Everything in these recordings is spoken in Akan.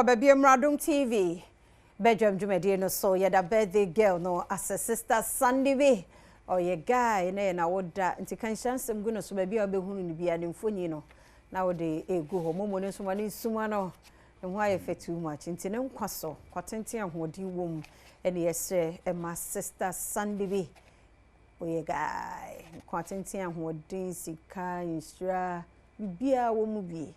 Baby Adom TV. Badwam Jumedi no so ya da birthday girl no as a sister Sunday way. Oh ye guy na woda nti kan chansem gu no so baby obehunu ni bia ne mfoni no. Na wode egu ho momo ne suma ne suma no. Ne ho aye too much nti ne nkwaso kwatenten ahodi wom ene yesre ma sister Sunday way. Oh ye guy kwatenten ahodi sika insura bibia wo mu bi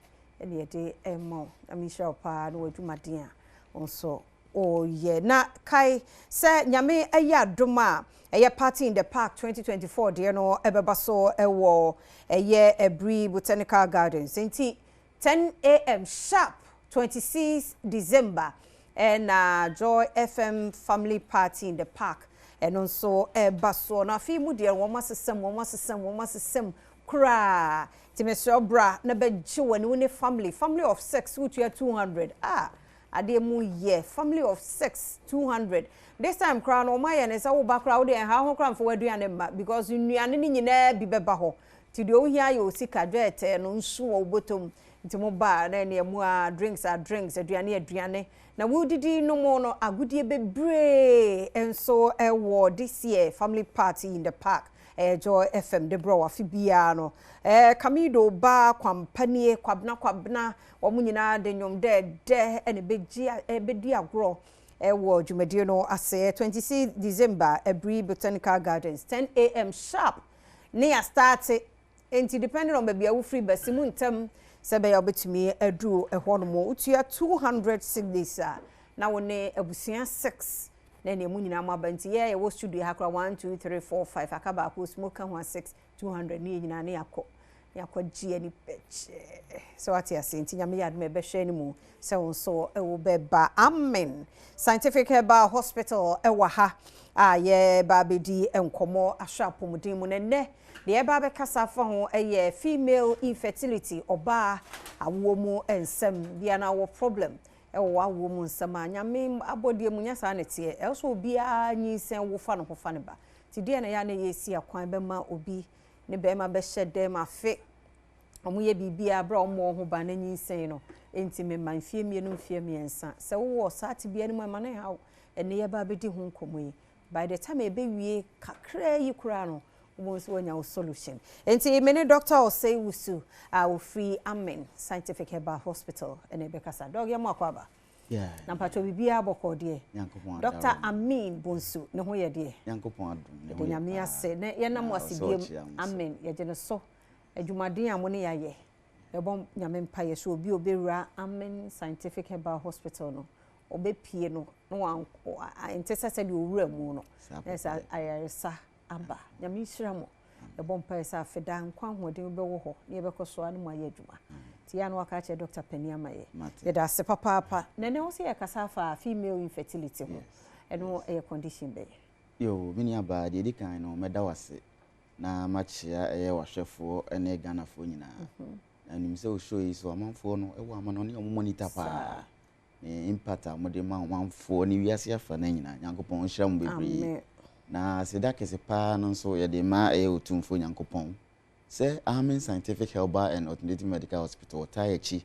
ene yede emo amisha pa no adwumaden a onso oh yeah na kai say nyame aya doma eye party in the park 2024 de no ebeba so ewo eye Ebri Botanical Gardens inti 10 a.m. sharp 26 December and Joy FM family party in the park and also baso na fi mu de wo masesem kra timesho bra na beji woni family of 6 which 200 Ademu ye family of 6 200 this time crown o my and say wo ba crowd and how crown for aduane ma because nnuane ni nyina bi beba ho ti de o hia ye osika dwete no nsu wo botom nti mo ba na ne mu a drinks aduane na wo didi no mo no agudie bebre enso ewo this year family party in the park Joy FM de bro afi bia no Kamido ba kwampanie kwabna omu nyina de nyom de ene bedi agro wo dwumadie no ase 26 December Ebri Botanical Gardens 10 a.m. sharp near start enti depending on baby awu free basimu ntem sebe ya obetumi adu ehwo no mo utua 200 cedis na woni abusia 6 na ne mu nyina mabanti ye wo studio hakra 1 2 3 4 5 akaba ko smoke ho 6 200 ni nyina ne yakọ gie ni peche so ati asenti nyame yad me be hwe ni mu se won so e wo beba amen scientific herbal hospital e wa ha ye ba bedi enkomo ahwapomudin mu ne de e ba be kasa fa ho ye female infertility oba awo mu ensem bia na wo problem e wo awo mu nsem anyame abodie mu nyasa ne te e so obi a nyisen wo fa no fa ne ba ti de na ya na yesi akwan be ma obi ne be ma be hyede ma fe omo ye bibia bra omo ho ba na nyisen no enti me man fie mienu fie miensa se wo saati bia ne ma na ha ene ye ba be di ho nkomoyi by the time e be wie kakra yi kura no omo so nya solution enti me ne doctor o say wusu wo free amen scientific herbal hospital ene be kasa dog ye mo akwaba yeah na pato bibia bokode yankopon Dr. Amin Bonsu ne ho ye de yankopon adom ne nyame ase ne ye na mo asibiem amen ye je ne so adwumaden amone ya ye ebom nyame mpa ye so obi obewura amen scientific herbal hospital no obepie no wan intesese de owura mu no esa ayaresa aba nyame hira mo ebom mpa esa afeda nkwa hoden be wo ho ne ye bekoso anu ma ye adwuma ti ya no aka che Dr. Peniama ye da se papa ne wo se ye kasa fa female infertility ho eno e condition be yo mini aba de dikan no meda wase na machia eye wahwefo ene ganafo nyina anim se o show yi so amanfo no e wo amano ne omo monitor pa impact amode ma amanfo ne wiase afa na nyina nyankopon hira mo bebre na seda kese pa no so ye de ma e otumfo nyankopon se Amen Scientific Herbal and Alternative Medical Hospital tayechi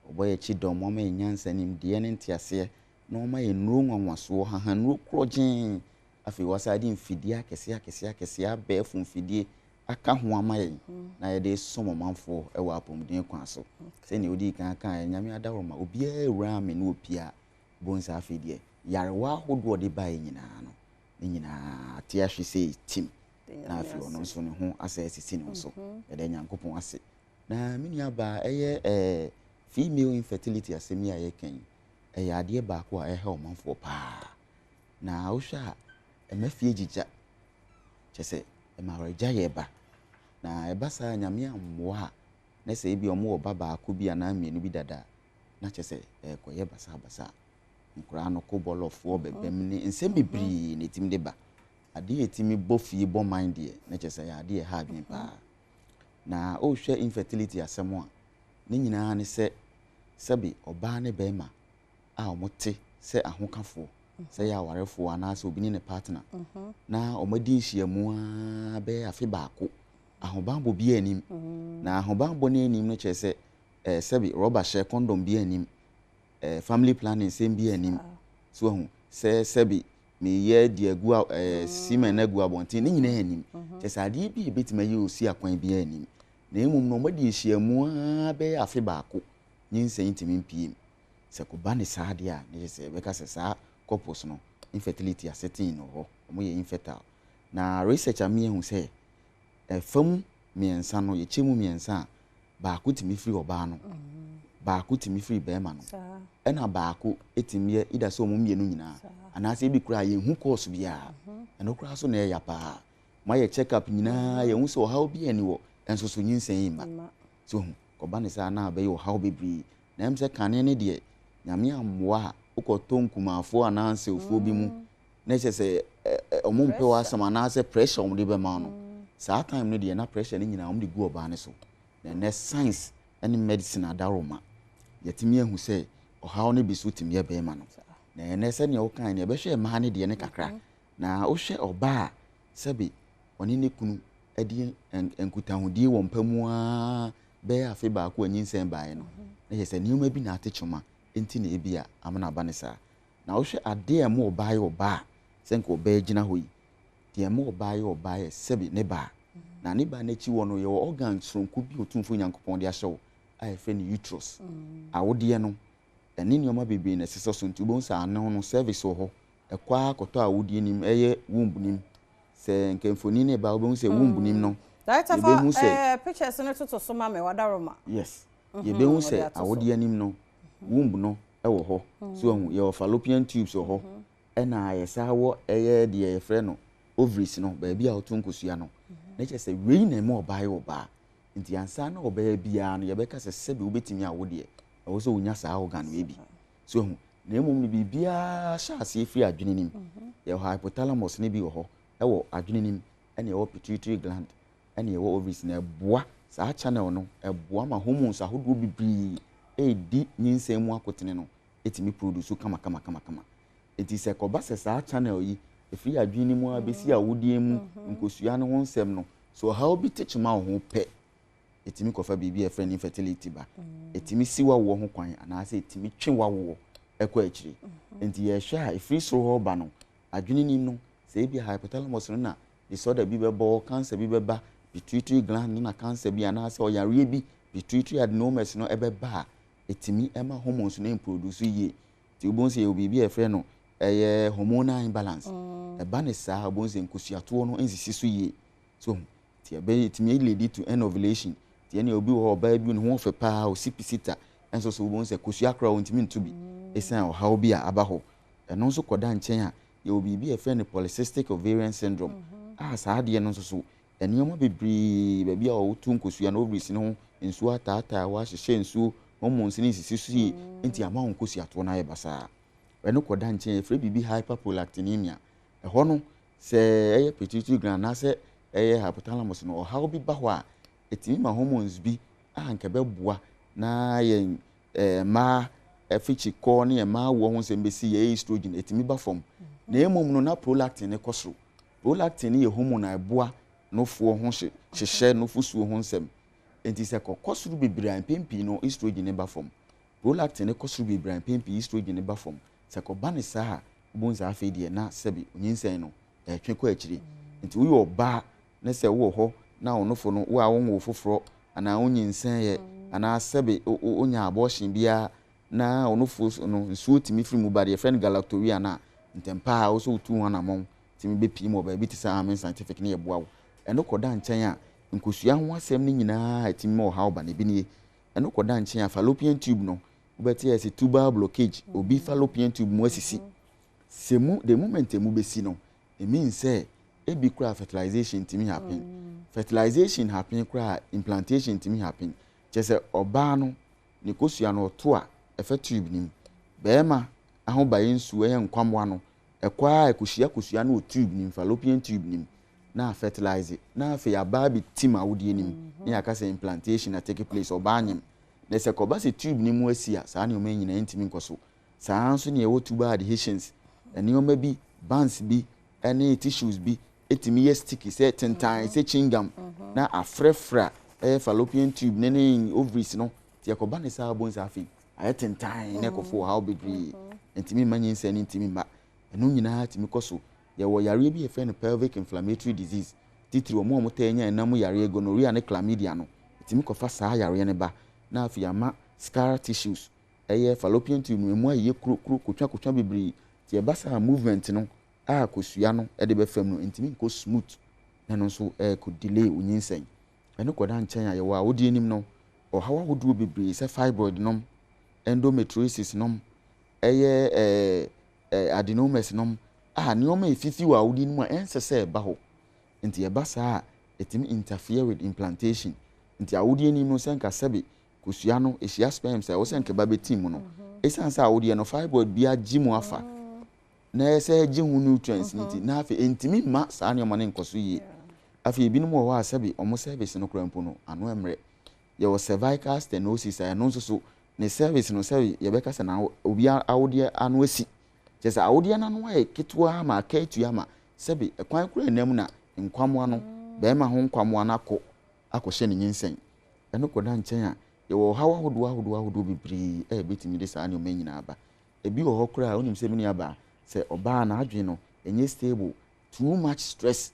oboyechi dom ma nyansa nim de ne ntiase no ma ye nuru nwanwaso hahanru krojin afi wasadi mfidie akese abefu mfidie aka ho amaye na ye de somo manfo e wa apomden kwan so se ne odi kan nyame adawroma obi ewura me no opia bonsa afidie yarewa hodo de bae nyina no nyina ti ahwe se tim na afi ono so ne ho asa asisi ne so e de nyankopon ase na mini aba eye female infertility asemi aye kan e ade ba ko a e he omanfo pa na ohwa emafie jija chese emareja yeba na ebasa nyame amwa na se bi omo oba ba ko bi ana mienu bi dada na chese koye basa nkura no ko bolofo bebem ni nsem bibri na tim de ba ade etimi bofie bo mind de na chese ya ade ha adwen pa na o hwe infertility asemo a ne nyina ne se sebi oba ne bema a omote se ahokafo se ya warefo ana se obi ne partner na omadi nhyiamu a be afi baako ahobambo bi anim na ahobambo ne anim no chese sebi rubber share condom bi anim family planning same bi anim so hu sebi me ye de agu semen na agu abonten ni nyina anim kyesa ade bi betima ye osi akwan bi anim na emum no madi ehyiamu a be afe baako nyinsa ntimi mpiem se ko ba ne saade a ne se be ka se sa couples no infertility asetin no ho mo ye infertile na research am ye hu se fam miensa no ye chemu miensa baako timi free oba no baako timi free bema no ena baako etimi ye ida so mum mienu nyina ana se bi kura ye hu course bia eno kura so na ya pa ma ye check up nyina ye hu so how bi ani wo enso so nyinsen yima so ko ba ne sa na be yo how bebre na em se kane ne de nyame amwa ukoto nkumafo ananse ofo bi mu na se omumpe wa sama na se pressure omde be ma no saa time no de na pressure ni nyina omde gu oba ne so na science and medicine adaroma yetimi ehu se ohaw ne bisu timi ye be ma no na ene se ne o kan ne be hwe ma ne de ne kakra na o hwe oba sebi oni ne kunu edi enkutahudi wo mpamu a be afi ba ko anyinsen baaye no na yese niuma bi na atechuma enti na ebia amana ba ne sa na o hwe ade emu oba ye oba senko oba gina hoyi de emu oba ye sebi ne ba na ne ba na chi wo no ye organ sonko bi otumfo nyankopon de ahyew a efe ne uterus awode no eni nioma bebe na sese so nti bon sa anu no service ho ekwa akoto awode nim eye womb nim se nkemfoni ne ba obon se womb nim no pictures no to so ma me wadaroma yes ye be hu se awode nim no womb no ewo ho so hu ye fallopian tubes ho ena ayesa wo eye de ye frɛ no ovaries no ba bia otunkosua no na che se wei na mo oba ye oba nti ansa na oba bia no ye be ka se sebe obetimi awode e wo so unya saa organ we bi so hu na emum ni bibia sha ase free adwene nim ye hypothalamus ne bi wo ho ewo adwene nim ene wo pituitary gland ene wo ovaries na eboa saa channel no eboa ma hormones ahodo bibiri edi nyinsem mu akotene no etimi produce kama eti se ko ba se saa channel yi free adwene mu abesi awodie mu nkosua no ho nsem no so how bi teach ma ho pe etimi kofa bibi e friend infertility ba etimi siwa wo ho kwan ana se etimi twenwa wo ekwa akiri enti ye hwe a free so ho ba no adwene nim no se bi hypothalamus no na disorder bi bebo cancer bi beba pituitary gland na cancer bi ana se oyare bi pituitary adenomas no ebeba etimi ema hormones no produce ye ti ubon se obi bi e friend no eye hormonal imbalance eba ne sa ubon se nkusuato no ensisi so ye so ti ebe etimi lead to end ovulation ti ene obi wo ba bi no ho fe pa o sipisita enso so ubon se kusua kra ontimi ntubi esan o how bi a aba ho eno nso koda nchen a ye obi bi e friend polycystic ovarian syndrome saa de no so enioma bebri ba bia o tu nkosua no ovaries no nsuo atata wa hyehye nsuo hormones ni sisi so ye enti ama nkosua to na ye basa eno koda nchen e frɛ bibi hyperprolactinemia ho no se eye pituitary gland na se eye hypothalamus no how bi ba ho a etimi ma hormones bi anka beboa na ye ma efichi ko ne ma wo ho nsem besi ye estrogen etimi ba fom na emom no na prolactin ne kosoro prolactin ye hormone eboa no fo ho hyehye no fusuo ho nsem enti se kosoro bibira pempi no estrogen ne ba fom prolactin ne kosoro bibira pempi estrogen ne ba fom se ko ba ne sa bonza afedie na sebi onyinsen no twe ko akiri enti wo yo ba ne se wo ho na onofo no wo a wo foforo ana onyinsen ye ana sebi onya abortion bia na onofo no nsuo timi firi mu ba de friend galactoria na ntempa a wo so tu wana mon timi be pi mo ba bi tisa amen scientific ne yeboa wo eno koda nchen a nkosua ho asem ne nyina timi mo ha oba ne bi ne eno koda nchen a fallopian tube no ubeti as tubal blockage obi fallopian tube mu asisi semu the moment emu besi no it means say ebi kura fertilization timi happen fertilization happen kura implantation timi happen chese oba no ne kosua no to a efe tube nim beema aho baye nsu ehe nkwamwa no ekwa ekosua no tube nim fallopian tube nim na fertilize na afi aba bi tim awodie nim ne akasa implantation na take place oba anyim na se ko ba se tube nim asia saa ne o ma nyina ntimi nkoso saa nso ne ewo tube adhesions eni o ma bi bands bi ene tissues bi etimi ye sticky se tentan se chingam na afrefra fallopian tube ne ovaries no ti akoba ne saa bonsa afi I ten time ne kofo how bebre ntimi manyin se ne ntimi ma eno nyina timi koso ye wo yare bi e fe no pelvic inflammatory disease titiri wo mo ta enya enam yare gonorrhea ne chlamydia no timi kofa saa yare ne ba na afi ama scar tissues eye fallopian tube no mu aye kro kotwa bebre ti e ba saa movement no a kosua no e de be fam no ntimi ko smooth na no so ko delay unyinsen eno koda nchen a ye wo a wodi enim no o hawa hodo bebre se fibroid nom endometriosis nom adenomas nom nioma efifi wa wodi nim a ensese ba ho nti e ba saa etimi interfere with implantation nti awodi enim no senka sebe kosua no ehia sperm say wo senka ba betim no esansa awodi no fibroid bia gimu afa na ese gi hu nutrients nti na afi entimi ma saa nioma ne nkoso yie afi ebinom wo wa sebe omo service no krampo no ano emre ye wo cervical stenosis no nso so ne service no say ye beka se na obi awodi anu asi jesa awodi na no e ketwa ma ka etua ma sebe ekwan kura enam na nkwamo ano be ma ho nkwamo anako akɔhye ne nyinsen eno koda nchen a ye wo hawa hodo bibiri betimi de saa ne o manyina aba ebi wo hokura onim se mini aba se oba na adwe no enye stable too much stress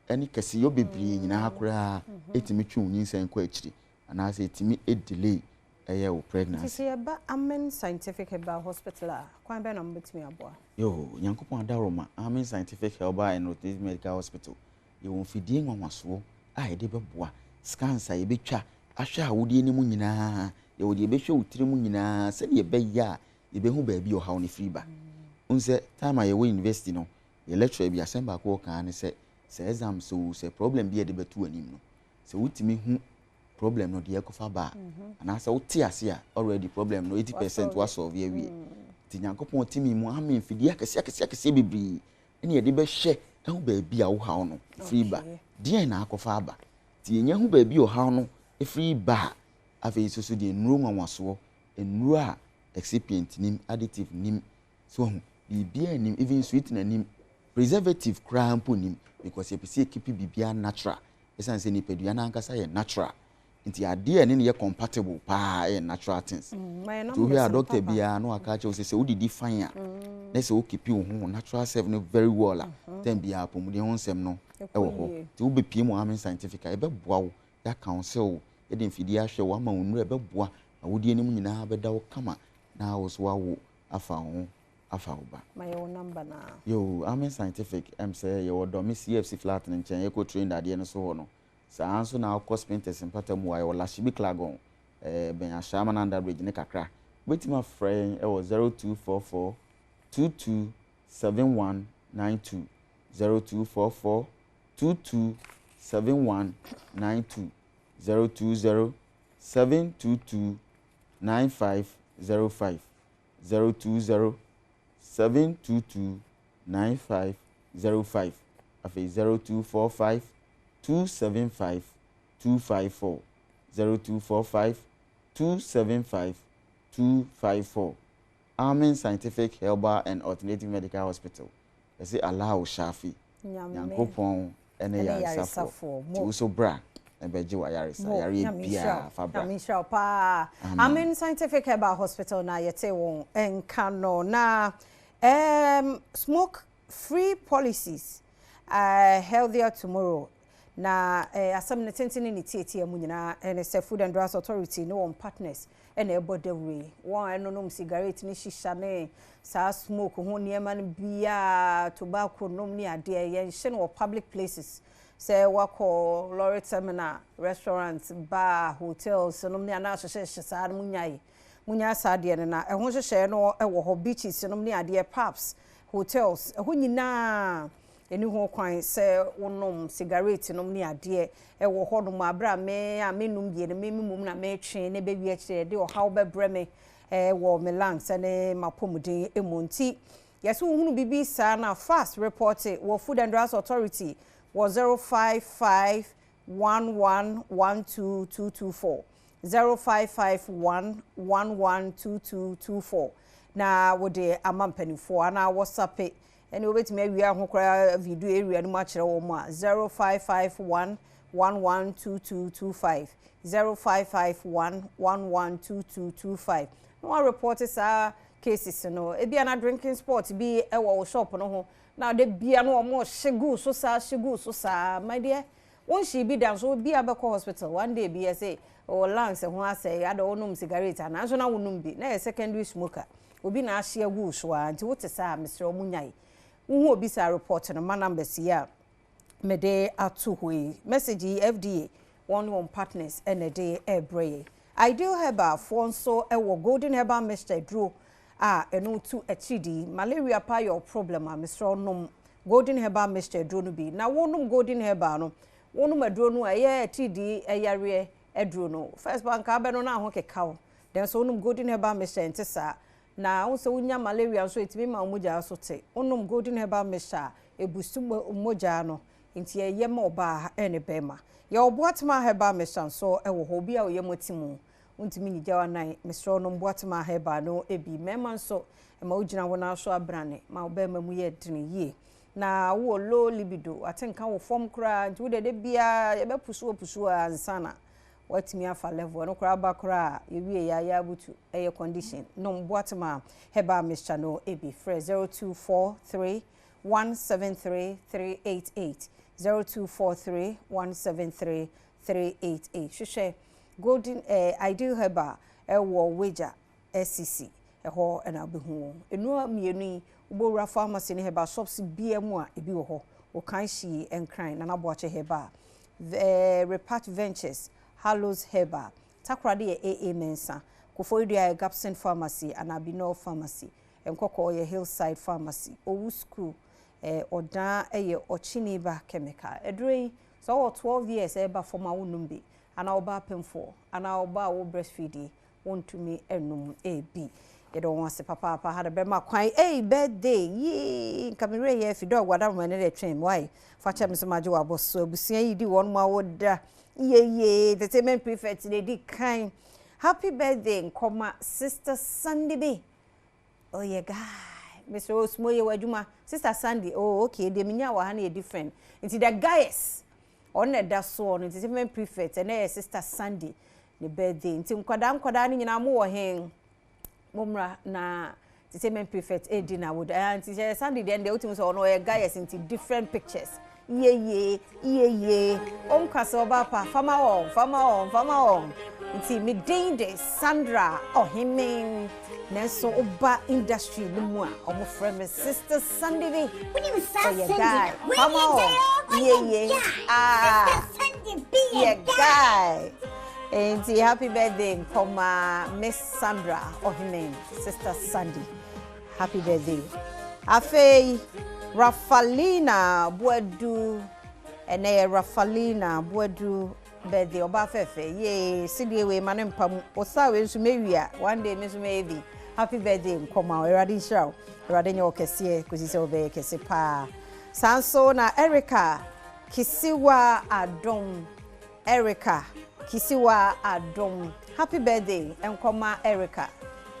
any kase yo bibiri nyina akura etimi twu nyinsen kwa akiri ana se etimi delay o pregnancy sisi eba Amen Scientific Herbal Hospital kwan be na mbetimi aboa yo nyankopon adaroma Amen Scientific Herbal and Alternative Medical Hospital yo mfidie nwanwaso a ede beboa scans a yebetwa ahwe awodi ni mu nyina ye wodi yebehwe utire mu nyina se ye beya yebehu ba bi o hawo ne free ba unse time a ye we university no ye lecture bi asemba ko kan ne se exam so se problem bi ye de betu anim no se wutimi hu problem no de ekofa ba ana se wuti ase a already problem no 80% wa solve ye wie ti nyankopon timi mu amen fidi akese bibiri ene ye de be hye ehu ba bi a wo hawo no free ba de na akofa ba ti enya hu ba bi o hawo no free ba afi so de nuro nwanwaso enuro a excipient nim additive nim so bibia nim even sweetener nim preservative cramp nim because you see keep bibia natural esan se ni pedua na ankasa ye natural nti ade ene ne ye compatible pa natural things to we a doctor bia no aka che se udidi fine a na se o keep wo ho natural self no very well then bia pomudi ho nsem no e wo ho ti wo be pie mu Amen Scientific e be boa wo ya counsel e de mfidi ahwe wo ama wonu e be boa awodi enim nyina be da wo kama na wo so wo afa ho afa wo ba my number na yo Amen Scientific say ye wo do me CFC flat nchen ye ko train ade no so ho no saa nso na akọ spinters empata mu ayo la shibi klagon ben ashama na under bridge ne kakra wetima friend e wo 0244 227192 0244 227192 020 722 9505 020 722 9505 afi 0245 275 254 0245 275 254 Amen Scientific Herbal and Alternative Medical Hospital. I say allow Shafi. Yankopon ene yarisafo. Ti uso bra ebeji wa yarisa. Yari bia fabra. Misha pa. Amen Scientific Herbal Hospital na yete won enkano na smoke free policies healthier tomorrow. Na asam ne tentene ne tietie mu nyina ene se Food and Drugs Authority no on partners ene ebodawre won enonom cigarette ni shisha ne sa smoke ho niema no bia tobacco nom ni ade ye hye no public places se wako lorry terminal restaurants bar hotels nom ni ana hye sa no munya sa ade ne na ho hye no ewo ho beaches nom ni ade pubs hotels ho nyina eni ho kwan se wonom cigarette nom ni ade e wo ho no abra me a menum die ne memum na me twe ne be wi akire de o haw be breme wo me lungs ne mapomuden emonti yeso hunu bibi sa na fast report wo Food and Drugs Authority wo 0551112224 0551112224 na wo de amampanifo ana WhatsApp ene obetime awia ho kra video area no ma kire wo mu a 0551 112225 0551112225 no one report sa cases no e bia na drinking sport bi e wo shop no ho na de bia no mo shegu so sa my dear won she bi dan so bia be hospital one day bia say o lungs ho asay ada onum cigarette na so na wonum bi na secondary smoker obi na ahye agu so anti wote sa Mr. Omunyai wo obi sa report no ma numbers ya mede atu hoi message FDA one partners ND Ebre Ideal Herbal fonso ewo Golden Herbal Mixture Dro eno tu achidi malaria pa your problem Mr. Onom Golden Herbal Mixture Dro no bi na wonum Golden Herbal no wonum adro no eye achidi eyare edro no first bank abeno na ho kekaw then so wonum Golden Herbal Mixture ntesa na wo so unya malaria so etimi ma omoja so te wonum Golden Herbal Mixture ebusu omoja no nti ye ma oba ene bema ya oboatma Herbal Mixture so ewo ho bia oye motimu untimi nyijawa nan Mr. Onom boatma Herbal no ebi mema so ma ugina wona so abrane ma obema mu ye dini ye na wo low libido atenka wo form kra nti wo de bia ye be pusu ansana watimi afa level no kra ba kra ye wie ya butu eye condition no boatma Herbal Mixture no ebi free 0243 173 388 0243 173 388 shushe Golden Ideal Herbal ewo weja SCC eho na behu enu mienu ubora pharmacy ne herbal shops biemu a ebi wo ho o kan shi enkran na naboache Herbal Repart Ventures Hallows Herbal takrade ye AA Mensa Koforidua Gapson Pharmacy and Abino Pharmacy enkoko ye Hillside Pharmacy Owu School odan eye ochiniba chemical edrei so 12 years eba forma wonumbi ana oba pemfo ana oba wo breastfeed wontumi enum ebi yedo wonse papa had be ma kwan birthday yi kamere ye fi dog wada mo ne de twem why facha me so maje wa boso abusia yi di won ma woda ye the team prefect dey di kind happy birthday nkoma sister Sandy B oh yeah guy Mr. Osmoye waduma sister Sandy oh okay de minya wa ha na different nti the guys on that so on nti team prefect and sister Sandy the birthday nti nkwada ni nyina mo wo hen momra na team prefect edi na wood nti Sandy then they ultimate so no guys nti different pictures ye on kwaso ba pa fama on nti me dinde Sandra ohimen Nenso oba industry no mu a omo frame sister Sandy B. When you say Sandy, come on. Yeah. Sandy B. Yeah, guy. And happy birthday, Miss Sandra Ohimen, sister Sandy. Happy birthday. Afe Rafalina Buedu ene Rafalina Buedu birthday oba fefe. Ye sidie we manem pam osawe nso mewia one day me nso mevi. Happy birthday nkoma erade show erade nye okese kusise obe kese pa sanso na Erica Kisiwa Adom happy birthday nkoma Erica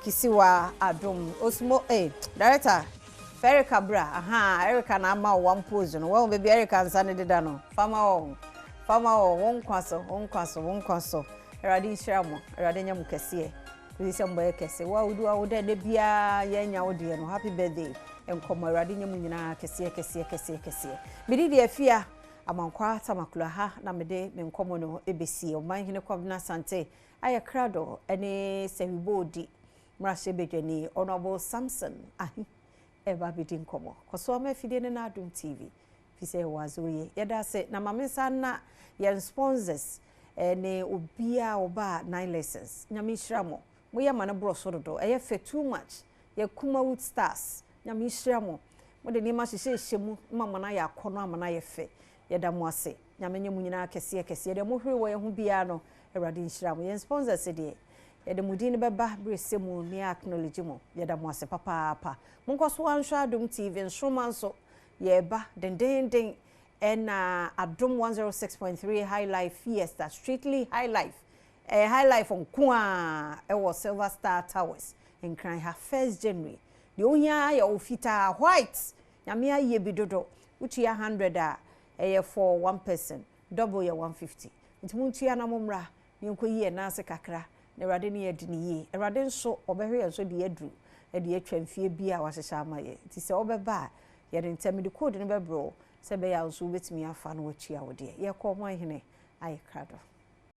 Kisiwa Adom osmo director Erica bra Erica na ama one pose no well baby Erica nsane deda no fama on won kwaso erade show mo erade nye mukese December kese wa udu awode de bia yenya wode no happy birthday enkomo awade nyemu nyina kese medi de afia amankwa tamakula ha na mede me nkomo no ebesi o man hene kwabna sante aya krado ene sehibodi mrashe bedwani honorable Samson ahi eba bedi nkomo koso ma fide ne na Adom TV fise wazoye yeda se na mamensa na ye sponsors ene obia oba 9 lessons nyame hyramo moya mana bro sorodo fe too much ye kuma wood stars nyame hyramo mo de nima hyehye mama na ya kono amana ye fe ye da mo ase nyame nyemu nyina kese de mo hwe wo ye ho bia no erade hyramo ye sponsors de ye de mudin beba bresemu ni acknowledge mo ye da mo ase papa mo nkoso anhwa Adom TV nsomanso ye ba den Adom 106.3 High Life Fiesta Strictly High Life High Life on Kwa was Silver Star Towers in crying her 1st January. The onya ya ofita white. Yamia ye bidodo. Uchi ya 100 for one person. double ye 150 nti muntua na momra ne nko yi na ase kakra na Awurade ne yɛ di ne yie Awurade nso ɔbɛhwɛ nso de aduru de atwa mfie bi a wahyehyɛ ama ye nti sɛ ɔbɛba a yɛ de ntɛm de code ne bɛbro sɛ bɛyɛ nso wobɛtumi afa no watua wo de yɛ kɔ ho ahene ayɛ krado